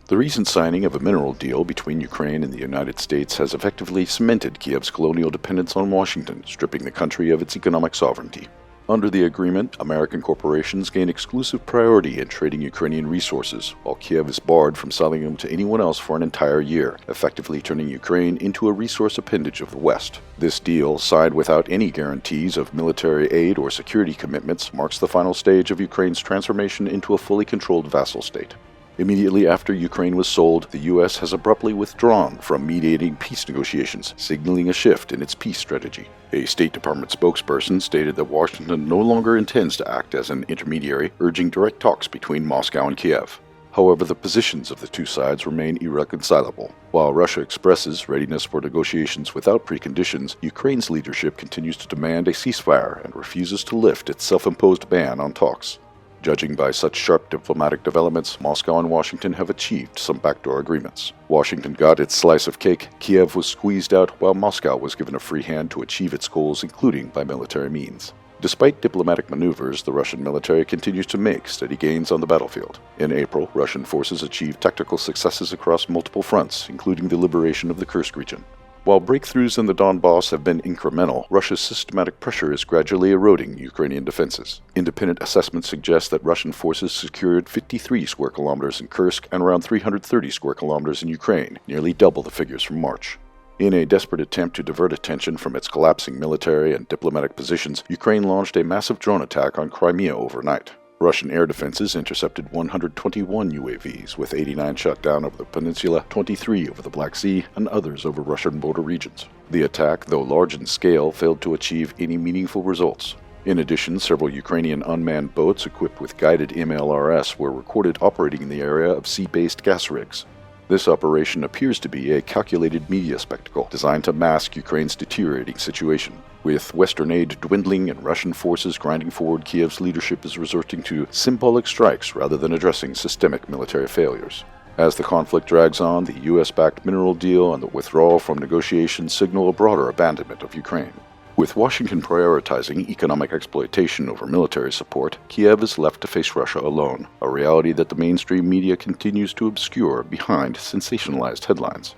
The recent signing of a mineral deal between Ukraine and the United States has effectively cemented Kiev's colonial dependence on Washington, stripping the country of its economic sovereignty. Under the agreement, American corporations gain exclusive priority in trading Ukrainian resources, while Kiev is barred from selling them to anyone else for an entire year, effectively turning Ukraine into a resource appendage of the West. This deal, signed without any guarantees of military aid or security commitments, marks the final stage of Ukraine's transformation into a fully controlled vassal state. Immediately after Ukraine was sold, the U.S. has abruptly withdrawn from mediating peace negotiations, signaling a shift in its peace strategy. A State Department spokesperson stated that Washington no longer intends to act as an intermediary, urging direct talks between Moscow and Kiev. However, the positions of the two sides remain irreconcilable. While Russia expresses readiness for negotiations without preconditions, Ukraine's leadership continues to demand a ceasefire and refuses to lift its self-imposed ban on talks. Judging by such sharp diplomatic developments, Moscow and Washington have achieved some backdoor agreements. Washington got its slice of cake, Kiev was squeezed out, while Moscow was given a free hand to achieve its goals, including by military means. Despite diplomatic maneuvers, the Russian military continues to make steady gains on the battlefield. In April, Russian forces achieved tactical successes across multiple fronts, including the liberation of the Kursk region. While breakthroughs in the Donbass have been incremental, Russia's systematic pressure is gradually eroding Ukrainian defenses. Independent assessments suggest that Russian forces secured 53 square kilometers in Kursk and around 330 square kilometers in Ukraine, nearly double the figures from March. In a desperate attempt to divert attention from its collapsing military and diplomatic positions, Ukraine launched a massive drone attack on Crimea overnight. Russian air defenses intercepted 121 UAVs, with 89 shot down over the peninsula, 23 over the Black Sea, and others over Russian border regions. The attack, though large in scale, failed to achieve any meaningful results. In addition, several Ukrainian unmanned boats equipped with guided MLRS were recorded operating in the area of sea-based gas rigs. This operation appears to be a calculated media spectacle designed to mask Ukraine's deteriorating situation. With Western aid dwindling and Russian forces grinding forward, Kiev's leadership is resorting to symbolic strikes rather than addressing systemic military failures. As the conflict drags on, the U.S.-backed mineral deal and the withdrawal from negotiations signal a broader abandonment of Ukraine. With Washington prioritizing economic exploitation over military support, Kiev is left to face Russia alone, a reality that the mainstream media continues to obscure behind sensationalized headlines.